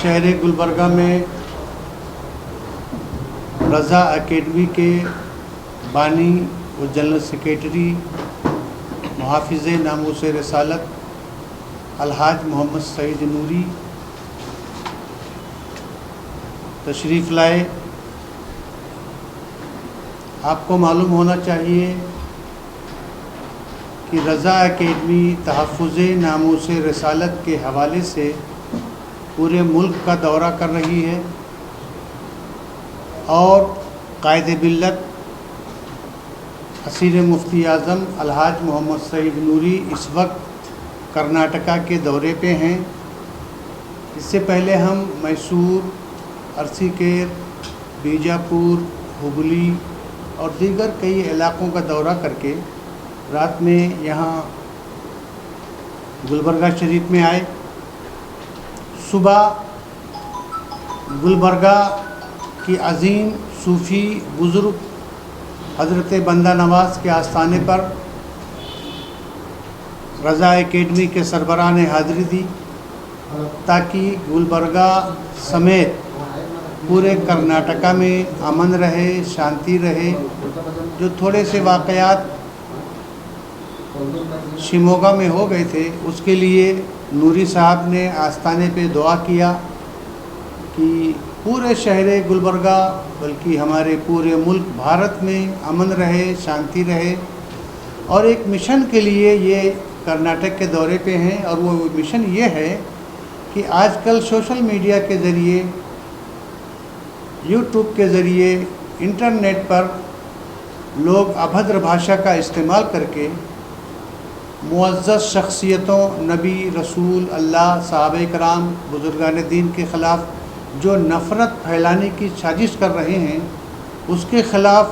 शहर गुलबर्गा में रज़ा एकेडमी के बानी व जनरल सेक्रेटरी मुहाफ़िज़े नामूस रसालत अलहाज मोहम्मद सईद नूरी तशरीफ़ लाए। आपको मालूम होना चाहिए कि रज़ा एकेडमी तहफ़्फ़ुज़े नामूस रसालत के हवाले से पूरे मुल्क का दौरा कर रही है और कायदे बिल्लत असीर मुफ्ती आज़म अलहाज मोहम्मद सईद नूरी इस वक्त कर्नाटका के दौरे पे हैं। इससे पहले हम मैसूर, अरसीकेर, बीजापुर, हुगली और दीगर कई इलाक़ों का दौरा करके रात में यहाँ गुलबर्गा शरीफ में आए। सुबह गुलबर्गा की अज़ीम सूफ़ी बुज़ुर्ग हज़रत बंदा नवाज़ के आस्थाने पर रज़ा एकेडमी के सरबराह ने हाज़िरी दी ताकि गुलबर्गा समेत पूरे कर्नाटका में अमन रहे, शांति रहे। जो थोड़े से वाक़यात शिमोगा में हो गए थे उसके लिए नूरी साहब ने आस्थाने पे दुआ किया कि पूरे शहर गुलबर्गा बल्कि हमारे पूरे मुल्क भारत में अमन रहे, शांति रहे। और एक मिशन के लिए ये कर्नाटक के दौरे पे हैं और वो मिशन ये है कि आजकल सोशल मीडिया के ज़रिए, यूट्यूब के ज़रिए, इंटरनेट पर लोग अभद्र भाषा का इस्तेमाल करके मुअज़्ज़ज़ शख्सियतों, नबी, रसूल, अल्लाह, सहाबा कराम, बुज़ुर्गान दीन के ख़िलाफ़ जो नफ़रत फैलाने की साजिश कर रहे हैं उसके ख़िलाफ़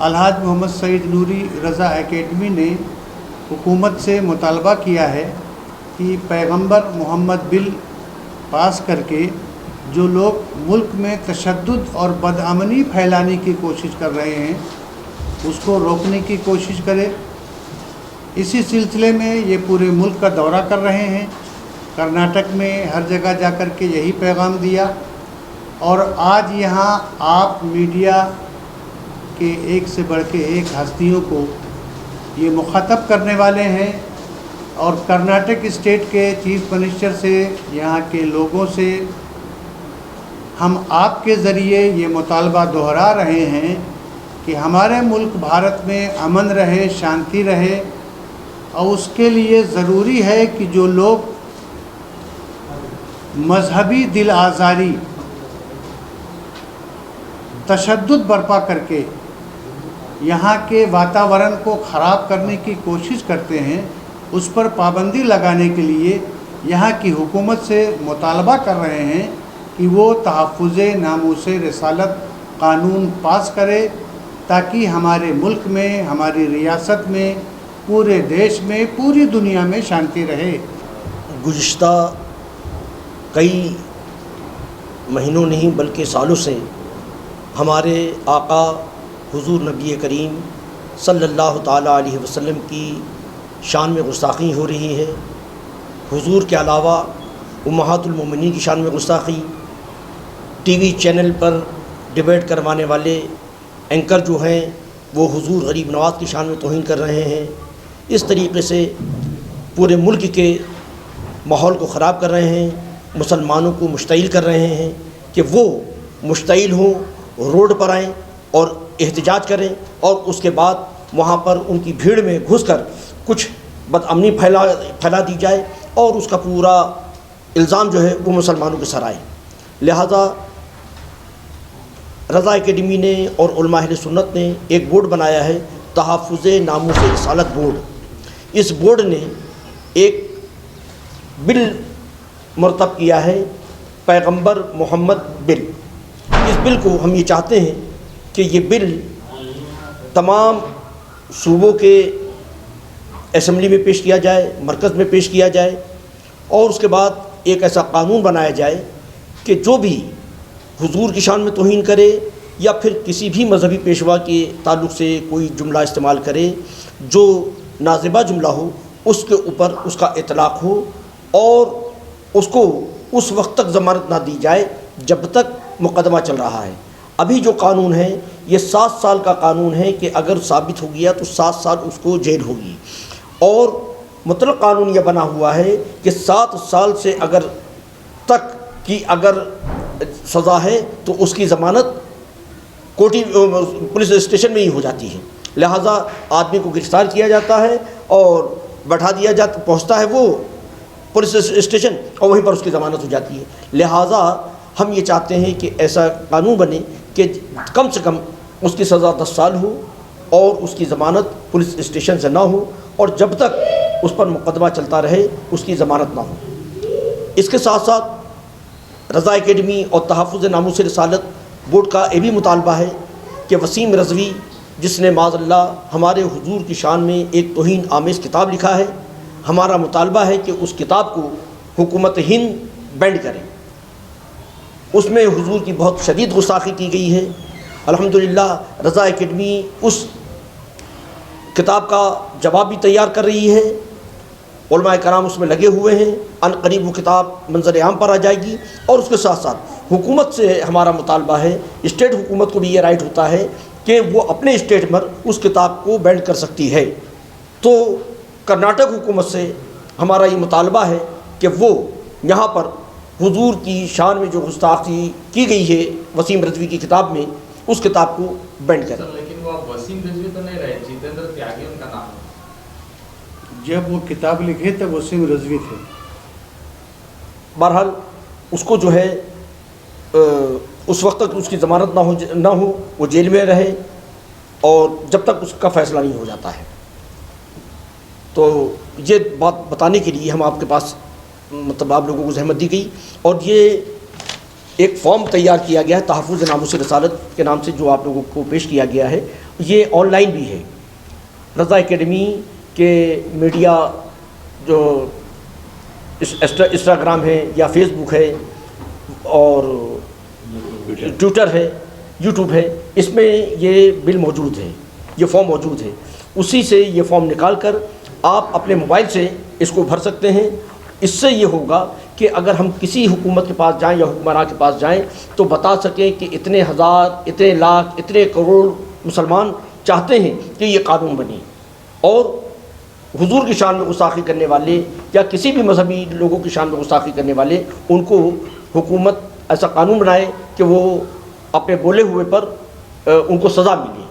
अलहाज मोहम्मद सईद नूरी रज़ा एकेडमी ने हुकूमत से मुतालबा किया है कि पैगंबर मोहम्मद बिल पास करके जो लोग मुल्क में तशद्दुद और बदअमनी फैलाने की कोशिश कर रहे हैं उसको रोकने की कोशिश करे। इसी सिलसिले में ये पूरे मुल्क का दौरा कर रहे हैं। कर्नाटक में हर जगह जाकर के यही पैगाम दिया और आज यहाँ आप मीडिया के एक से बढ़ के एक हस्तियों को ये मुखातब करने वाले हैं और कर्नाटक स्टेट के चीफ मिनिस्टर से, यहाँ के लोगों से हम आपके ज़रिए ये मुतालबा दोहरा रहे हैं कि हमारे मुल्क भारत में अमन रहे, शांति रहे। और उसके लिए ज़रूरी है कि जो लोग मजहबी दिल आज़ारी, तशद्दुद बर्पा करके यहाँ के वातावरण को ख़राब करने की कोशिश करते हैं उस पर पाबंदी लगाने के लिए यहाँ की हुकूमत से मुतालबा कर रहे हैं कि वो तहफ़्फ़ुज़े नामूस रसालत क़ानून पास करे ताकि हमारे मुल्क में, हमारी रियासत में, पूरे देश में, पूरी दुनिया में शांति रहे। गुज़िश्ता कई महीनों नहीं बल्कि सालों से हमारे आका हुज़ूर नबी करीम सल्लल्लाहु ताला अलैहि वसल्लम की शान में गुस्ताखी हो रही है। हुज़ूर के अलावा उम्महातुल मोमिनीन की शान में गुस्ताखी, टीवी चैनल पर डिबेट करवाने वाले एंकर जो हैं वो हुज़ूर गरीब नवाज़ की शान में तौहीन कर रहे हैं। इस तरीके से पूरे मुल्क के माहौल को ख़राब कर रहे हैं, मुसलमानों को मुश्तइल कर रहे हैं कि वो मुश्तइल हों, रोड पर आएँ और एहतजाज करें और उसके बाद वहाँ पर उनकी भीड़ में घुसकर कुछ बदअमनी फैला दी जाए और उसका पूरा इल्ज़ाम जो है वो मुसलमानों के सर आए। लिहाजा रज़ा एकेडमी ने और उलमा अहले सुन्नत ने एक बोर्ड बनाया है, तहफ़्फ़ुज़े नामूस रसालत बोर्ड। इस बोर्ड ने एक बिल मरतब किया है, पैगंबर मोहम्मद बिल। इस बिल को हम ये चाहते हैं कि ये बिल तमाम सूबों के असम्बली में पेश किया जाए, मरकज़ में पेश किया जाए और उसके बाद एक ऐसा कानून बनाया जाए कि जो भी हुजूर की शान में तौहीन करे या फिर किसी भी मजहबी पेशवा के ताल्लुक़ से कोई जुमला इस्तेमाल करे जो नाज़िबा जुमला हो, उसके ऊपर उसका इतलाक़ हो और उसको اس وقت تک ضمانت نہ دی جائے جب تک مقدمہ چل رہا ہے۔ ابھی جو قانون ہے یہ 7 سال کا قانون ہے کہ اگر ثابت ہو گیا تو 7 سال اس کو جیل ہوگی، اور مطلق قانون یہ بنا ہوا ہے کہ 7 سال سے اگر تک کی اگر سزا ہے تو اس کی ضمانت کوٹی پولیس اسٹیشن میں ہی ہو جاتی ہے، لہٰذا آدمی کو گرفتار کیا جاتا ہے اور بٹھا دیا جاتا، پہنچتا ہے وہ پولیس اسٹیشن اور وہیں پر اس کی ضمانت ہو جاتی ہے۔ لہٰذا ہم یہ چاہتے ہیں کہ ایسا قانون بنے کہ کم سے کم اس کی سزا 10 سال ہو اور اس کی ضمانت پولیس اسٹیشن سے نہ ہو، اور جب تک اس پر مقدمہ چلتا رہے اس کی ضمانت نہ ہو۔ اس کے ساتھ ساتھ رضا اکیڈمی اور تحفظ ناموس رسالت بورڈ کا یہ بھی مطالبہ ہے کہ وسیم رضوی جس نے معاذ اللہ ہمارے حضور کی شان میں ایک توہین آمیز کتاب لکھا ہے، ہمارا مطالبہ ہے کہ اس کتاب کو حکومت ہند بینڈ کرے۔ اس میں حضور کی بہت شدید گستاخی کی گئی ہے۔ الحمدللہ رضا اکیڈمی اس کتاب کا جواب بھی تیار کر رہی ہے، علماء کرام اس میں لگے ہوئے ہیں، ان قریب وہ کتاب منظر عام پر آ جائے گی۔ اور اس کے ساتھ ساتھ حکومت سے ہمارا مطالبہ ہے، اسٹیٹ حکومت کو بھی یہ رائٹ ہوتا ہے کہ وہ اپنے اسٹیٹ میں اس کتاب کو بینڈ کر سکتی ہے۔ تو کرناٹک حکومت سے ہمارا یہ مطالبہ ہے کہ وہ یہاں پر حضور کی شان میں جو گستاخی کی گئی ہے وسیم رضوی کی کتاب میں، اس کتاب کو بینڈ کریں۔ لیکن وہ وسیم رضوی تو نہیں رہے، جتیندر تیاگی ان کا نام ہے۔ جب وہ کتاب لکھے تب وسیم رضوی تھے۔ بہرحال اس کو جو ہے اس وقت تک اس کی ضمانت نہ ہو وہ جیل میں رہے اور جب تک اس کا فیصلہ نہیں ہو جاتا ہے۔ تو یہ بات بتانے کے لیے ہم آپ کے پاس مطلب آپ لوگوں کو زحمت دی گئی، اور یہ ایک فارم تیار کیا گیا ہے تحفظ ناموس رسالت کے نام سے جو آپ لوگوں کو پیش کیا گیا ہے، یہ آن لائن بھی ہے۔ رضا اکیڈمی کے میڈیا جو انسٹاگرام ہے یا فیس بک ہے اور ٹویٹر ہے، یوٹیوب ہے، اس میں یہ بل موجود ہے، یہ فارم موجود ہے۔ اسی سے یہ فارم نکال کر آپ اپنے موبائل سے اس کو بھر سکتے ہیں۔ اس سے یہ ہوگا کہ اگر ہم کسی حکومت کے پاس جائیں یا حکمراں کے پاس جائیں تو بتا سکیں کہ اتنے ہزار، اتنے لاکھ، اتنے کروڑ مسلمان چاہتے ہیں کہ یہ قانون بنے، اور حضور کی شان میں گستاخی کرنے والے یا کسی بھی مذہبی لوگوں کی شان میں گستاخی کرنے والے ان کو حکومت ایسا قانون بنائے کہ وہ اپنے بولے ہوئے پر ان کو سزا ملے۔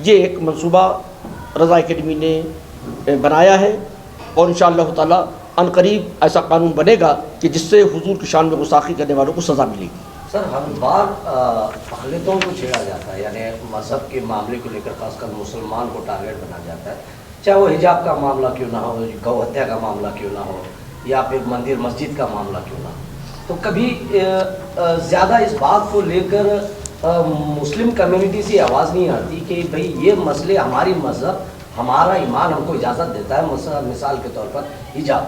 یہ ایک منصوبہ رضا اکیڈمی نے بنایا ہے، اور انشاءاللہ تعالی ان قریب ایسا قانون بنے گا کہ جس سے حضور کی شان میں گستاخی کرنے والوں کو سزا ملے گی۔ سر، ہر بار اقلیتوں کو چھیڑا جاتا ہے، یعنی مذہب کے معاملے کو لے کر خاص کر مسلمان کو ٹارگیٹ بنا جاتا ہے، چاہے وہ حجاب کا معاملہ کیوں نہ ہو، گو ہتیا کا معاملہ کیوں نہ ہو، یا پھر مندر مسجد کا معاملہ کیوں نہ ہو۔ تو کبھی زیادہ اس بات کو لے کر مسلم کمیونٹی سے آواز نہیں آتی کہ بھئی یہ مسئلے ہماری مذہب، ہمارا ایمان ہم کو اجازت دیتا ہے، مثال کے طور پر حجاب،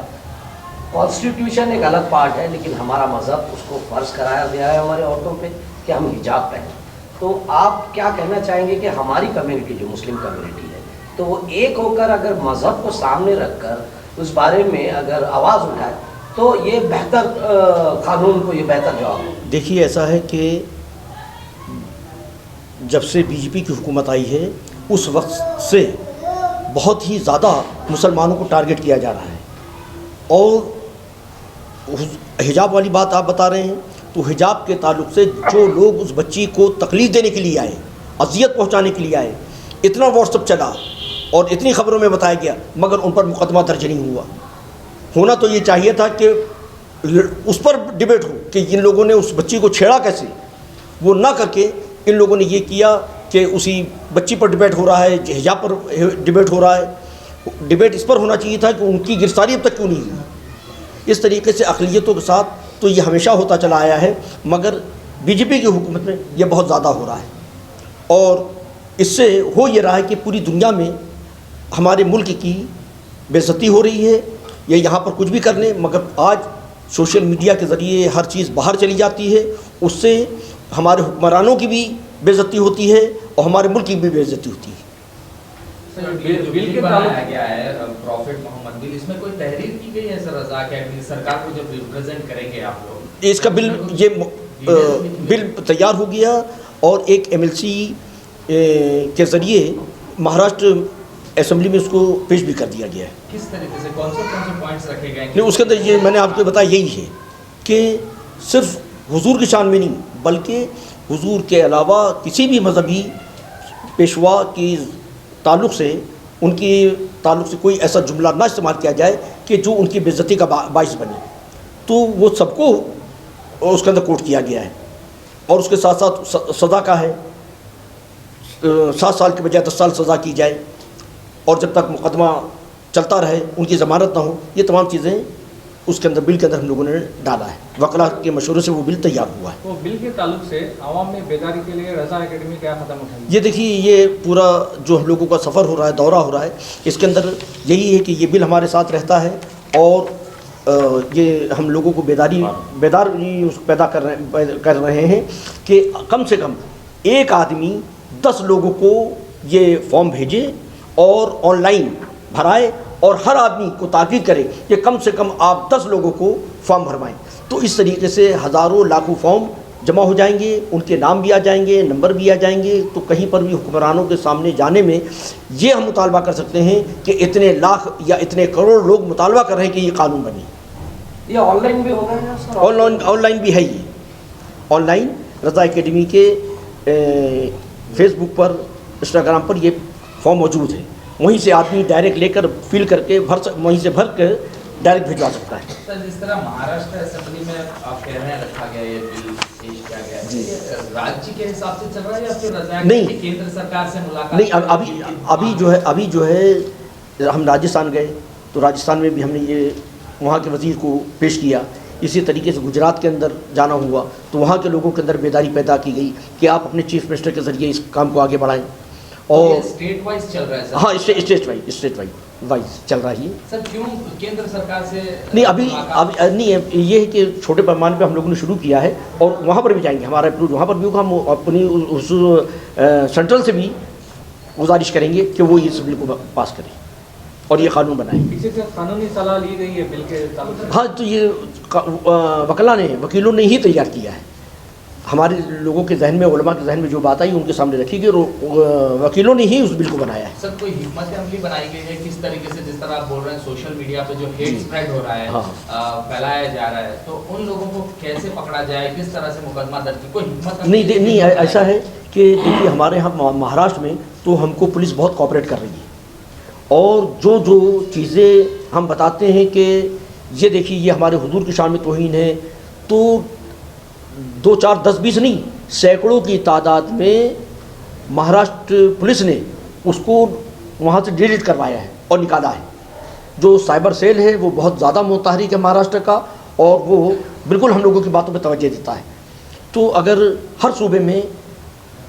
کانسٹیٹیوشن ایک الگ پارٹ ہے، لیکن ہمارا مذہب اس کو فرض کرایا گیا ہے ہمارے عورتوں پہ کہ ہم حجاب پہنیں۔ تو آپ کیا کہنا چاہیں گے کہ ہماری کمیونٹی جو مسلم کمیونٹی ہے تو وہ ایک ہو کر اگر مذہب کو سامنے رکھ کر اس بارے میں اگر آواز اٹھائے تو یہ بہتر قانون کو یہ بہتر جواب ہے؟ دیکھیے ایسا ہے کہ جب سے بی جے پی کی حکومت آئی ہے اس وقت سے بہت ہی زیادہ مسلمانوں کو ٹارگٹ کیا جا رہا ہے، اور حجاب والی بات آپ بتا رہے ہیں تو حجاب کے تعلق سے جو لوگ اس بچی کو تکلیف دینے کے لیے آئے، اذیت پہنچانے کے لیے آئے، اتنا واٹس ایپ چلا اور اتنی خبروں میں بتایا گیا مگر ان پر مقدمہ درج نہیں ہوا۔ ہونا تو یہ چاہیے تھا کہ اس پر ڈبیٹ ہو کہ ان لوگوں نے اس بچی کو چھیڑا کیسے، وہ نہ کر کے ان لوگوں نے یہ کیا کہ اسی بچی پر ڈبیٹ ہو رہا ہے، حجاب پر ڈبیٹ ہو رہا ہے۔ ڈبیٹ اس پر ہونا چاہیے تھا کہ ان کی گرفتاری اب تک کیوں نہیں ہوئی۔ اس طریقے سے اقلیتوں کے ساتھ تو یہ ہمیشہ ہوتا چلا آیا ہے، مگر بی جے پی کی حکومت میں یہ بہت زیادہ ہو رہا ہے، اور اس سے ہو یہ رہا ہے کہ پوری دنیا میں ہمارے ملک کی بے عزتی ہو رہی ہے، یہ یہاں پر کچھ بھی کر لیں مگر آج سوشل میڈیا کے ذریعے ہر چیز باہر چلی جاتی ہے، اس سے ہمارے حکمرانوں کی بھی بے عزتی ہوتی ہے اور ہمارے ملک کی بھی بے عزتی ہوتی ہے۔ बिल के बनाया गया है प्रॉफिट मोहम्मद बिल, इसमें कोई तहरीर की गई है सर रजा अकेडमी सरकार को जब रिप्रेजेंट करेंगे आप लोग? इसका बिल ये बिल तैयार हो गया और एक MLC के ज़रिए महाराष्ट्र असेंबली में उसको पेश भी कर दिया गया है। किस तरीके से कौन से पॉइंट्स रखे गए हैं? नहीं, उसके अंदर ये मैंने आपको बताया यही है कि सिर्फ हुजूर की शान में नहीं बल्कि हुजूर के अलावा किसी भी मजहबी पेशवा की ताल्लुक़ से उनकी ताल्लुक़ से कोई ऐसा जुमला ना इस्तेमाल किया जाए कि जो उनकी बेइज्जती का बाइस बने, तो वो सबको उसके अंदर कोट किया गया है। और उसके साथ साथ सज़ा का है, 7 साल के बजाय 10 साल सज़ा की जाए और जब तक मुकदमा चलता रहे उनकी ज़मानत ना हो। ये तमाम चीज़ें उसके अंदर बिल के अंदर हम लोगों ने डाला है। वकला के मशवरे से वो बिल तैयार हुआ है। तो बिल के ताल्लुक से आवाम में बेदारी के लिए रज़ा एकेडमी क्या कदम उठाएगी? ये देखिए, ये पूरा जो हम लोगों का सफ़र हो रहा है, दौरा हो रहा है, इसके अंदर यही है कि ये बिल हमारे साथ रहता है और ये हम लोगों को बेदारी पैदा कर रहे हैं कि कम से कम एक आदमी 10 लोगों को ये फॉर्म भेजे और ऑनलाइन भराए और हर आदमी को ताकीद करे कि कम से कम आप 10 लोगों को फॉर्म भरवाएं। तो इस तरीके से हज़ारों लाखों फॉर्म जमा हो जाएंगे, उनके नाम भी आ जाएंगे, नंबर भी आ जाएंगे। तो कहीं पर भी हुक्मरानों के सामने जाने में ये हम मुतालबा कर सकते हैं कि इतने लाख या इतने करोड़ लोग मुतालबा कर रहे हैं कि ये कानून बने। ये ऑनलाइन भी होगा या सर? ऑनलाइन भी है। ये ऑनलाइन रज़ा एकेडमी के फेसबुक पर, इंस्टाग्राम पर ये फॉर्म मौजूद है। वहीं से आदमी डायरेक्ट लेकर फिल करके वहीं से भर कर डायरेक्ट भिजवा सकता है। सर, जिस तरह महाराष्ट्र असेंबली में आप कह रहे हैं रखा गया ये बिल पेश किया गया है, ये राज्य के हिसाब से चल रहा है या फिर रज़ा नहीं, केंद्र सरकार से मुलाकात? नहीं, अभी जो है हम राजस्थान गए तो राजस्थान में भी हमने ये वहाँ के वज़ीर को पेश किया। इसी तरीके से गुजरात के अंदर जाना हुआ तो वहाँ के लोगों के अंदर बेदारी पैदा की गई कि आप अपने चीफ मिनिस्टर के ज़रिए इस काम को आगे बढ़ाएं। और स्टेट वाइज चल रहा है सर? हाँ, स्टेट वाइज चल रहा है सर। क्यों केंद्र सरकार से नहीं? अभी नहीं है। ये है कि छोटे पैमाने पे हम लोगों ने शुरू किया है और वहाँ पर भी जाएंगे। हमारा अप्रोच वहाँ पर भी होगा। हम अपनी उस सेंट्रल से भी गुजारिश करेंगे कि वो इस बिल को पास करें और ये कानून बनाएं। किसी से कानूनी सलाह ली गई है बिल के ताल्लुक से? हाँ, तो ये वकीलों ने ही तैयार किया है। हमारे लोगों के जहन में, उलमा के जहन में जो बात आई उनके सामने रखी गई और वकीलों ने ही उस बिल को बनाया है। सर, कोई हिकमत अमली बनाई गई है किस तरीके से, जिस तरह आप बोल रहे हैं सोशल मीडिया पे जो हेट स्प्रेड हो रहा है, हाँ, फैलाया जा रहा है, तो उन लोगों को कैसे पकड़ा जाए, किस तरह से मुकदमा दर्ज? कोई हिकमत नहीं, ऐसा है कि देखिए हमारे यहाँ महाराष्ट्र में तो हमको पुलिस बहुत कोऑपरेट कर रही है और जो चीज़ें हम बताते हैं कि ये देखिए ये हमारे हुजूर की शान में तौहीन है, तो 2, 4, 10, 20 नहीं, सैकड़ों की तादाद में महाराष्ट्र पुलिस ने उसको वहाँ से डिलीट करवाया है और निकाला है। जो साइबर सेल है वो बहुत ज़्यादा मुतहरिक है महाराष्ट्र का और वो बिल्कुल हम लोगों की बातों पर तवज्जो देता है। तो अगर हर सूबे में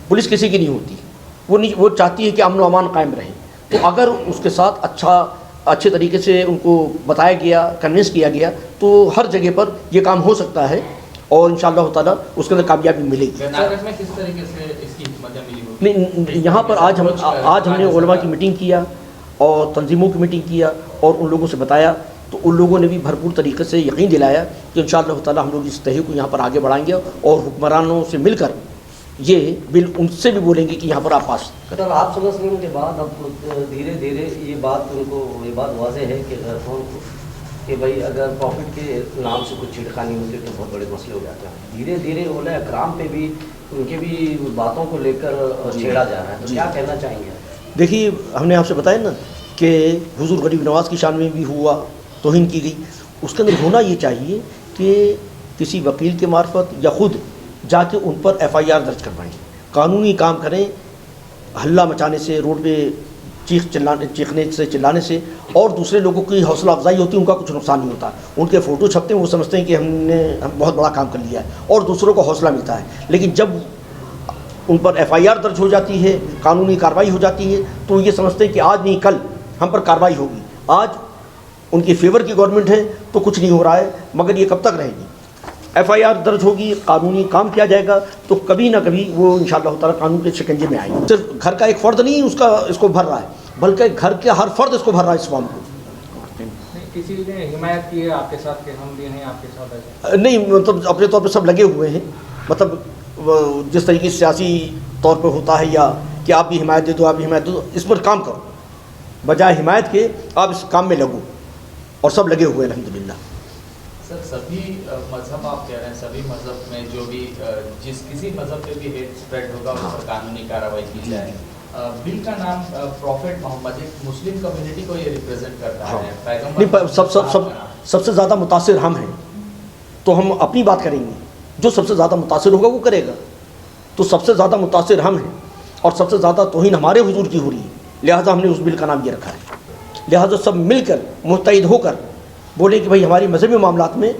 पुलिस किसी की नहीं होती, वो चाहती है कि अमन व अमान कायम रहे, तो अगर उसके साथ अच्छे तरीके से उनको बताया गया, कन्विंस किया गया, तो हर जगह पर ये काम हो सकता है और इंशाअल्लाह ताला उसके अंदर कामयाबी मिलेगी। कर्नाटक में किस तरीके से इसकी हिकमत अमली होगी? नहीं, यहाँ पर आज हमने उलमा की मीटिंग किया और तंजीमों की मीटिंग किया और उन लोगों से बताया, तो उन लोगों ने भी भरपूर तरीके से यकीन दिलाया कि इंशाअल्लाह ताला हम लोग इस तहरीक को यहाँ पर आगे बढ़ाएंगे और हुक्मरानों से मिलकर ये बिल उनसे भी बोलेंगे कि यहाँ पर आप पास करें। सर, आप समझ लेने के बाद अब धीरे धीरे ये बात वाज़ेह है कि कि भाई अगर प्रॉफिट के नाम से कुछ छिड़खानी होती है तो बहुत बड़े मसले हो जाते हैं। धीरे धीरे ओला ग्राम पे भी उनके भी बातों को लेकर छेड़ा जा रहा है, तो क्या कहना चाहेंगे? देखिए, हमने आपसे बताया ना कि हुजूर गरीब नवाज की शान में भी हुआ, तौहीन की गई। उसके अंदर होना ये चाहिए कि किसी वकील के मार्फत या ख़ुद जाके उन पर FIR दर्ज करवाएं, कानूनी काम करें। हल्ला मचाने से, रोड पे चीखने से, चिल्लाने से और दूसरे लोगों की हौसला अफजाई होती है, उनका कुछ नुकसान नहीं होता। उनके फ़ोटो छपते हैं, वो समझते हैं कि हम बहुत बड़ा काम कर लिया है और दूसरों को हौसला मिलता है। लेकिन जब उन पर FIR दर्ज हो जाती है, कानूनी कार्रवाई हो जाती है, तो ये समझते हैं कि आज नहीं कल हम पर कार्रवाई होगी। आज उनकी फेवर की गवर्नमेंट है तो कुछ नहीं हो रहा है, मगर ये कब तक रहेगी? FIR दर्ज होगी, कानूनी काम किया जाएगा, तो कभी ना कभी वो इंशाअल्लाह ताला कानून के शिकंजे में आएंगे। सिर्फ घर का एक फ़र्द नहीं उसका इसको भर रहा है, بلکہ گھر کے ہر فرد اس کو بھر رہا ہے اسلام کو. نہیں کسی نے حمایت کی ہے آپ کے ساتھ کہ ہم بھی ہیں آپ کے ساتھ ایسا؟ نہیں مطلب اپنے طور پہ سب لگے ہوئے ہیں, مطلب جس طریقے سے سیاسی طور پہ ہوتا ہے یا کہ آپ بھی حمایت دے دو آپ بھی حمایت دے دو, اس پر کام کرو بجائے حمایت کے آپ اس کام میں لگو, اور سب لگے ہوئے ہیں الحمدللہ. سر سبھی مذہب آپ کہہ رہے ہیں, سبھی مذہب میں جو بھی کسی مذہب پہ بھی ہیٹ اسپریڈ ہوگا اس پر قانونی کارروائی کی جائے. بل کا نام پروفٹ محمد, ایک مسلم کمیونٹی کو یہ ریپرزینٹ کرتا ہے, نہیں سب سے زیادہ متاثر ہم ہیں, تو ہم اپنی بات کریں گے, جو سب سے زیادہ متاثر ہوگا وہ کرے گا. تو سب سے زیادہ متاثر ہم ہیں اور سب سے زیادہ توہین ہمارے حضور کی ہو رہی ہے, لہٰذا ہم نے اس بل کا نام یہ رکھا ہے. لہٰذا سب مل کر متحد ہو کر بولیں کہ بھائی ہماری مذہبی معاملات میں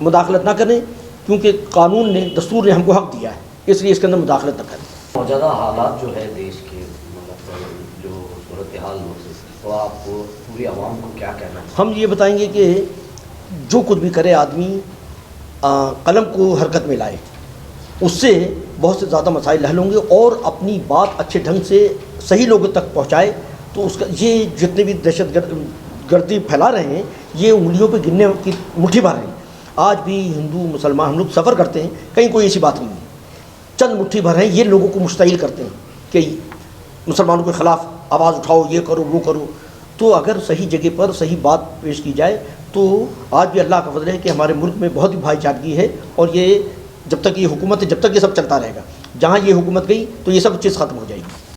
مداخلت نہ کریں, کیونکہ قانون نے دستور نے ہم کو حق دیا ہے, اس لیے اس کے اندر مداخلت نہ کریں. موجودہ حالات جو ہے دیش کے, مطلب جو صورتحال ہو, تو آپ کو پوری عوام کو کیا کہنا ہے؟ ہم یہ بتائیں گے کہ جو کچھ بھی کرے آدمی قلم کو حرکت میں لائے, اس سے بہت سے زیادہ مسائل حل ہوں گے, اور اپنی بات اچھے ڈھنگ سے صحیح لوگوں تک پہنچائے. تو اس کا یہ جتنے بھی دہشت گردی پھیلا رہے ہیں یہ انگلیوں پہ گننے کی مٹھی بھر ہیں. آج بھی ہندو مسلمان ہم لوگ سفر کرتے ہیں, کہیں کوئی ایسی بات نہیں ہے, چند مٹھی بھر ہیں, یہ لوگوں کو مشتعل کرتے ہیں کہ مسلمانوں کے خلاف آواز اٹھاؤ, یہ کرو وہ کرو. تو اگر صحیح جگہ پر صحیح بات پیش کی جائے تو آج بھی اللہ کا فضل ہے کہ ہمارے ملک میں بہت ہی بھائی چارگی ہے, اور یہ جب تک یہ حکومت ہے جب تک یہ سب چلتا رہے گا. جہاں یہ حکومت گئی تو یہ سب چیز ختم ہو جائے گی.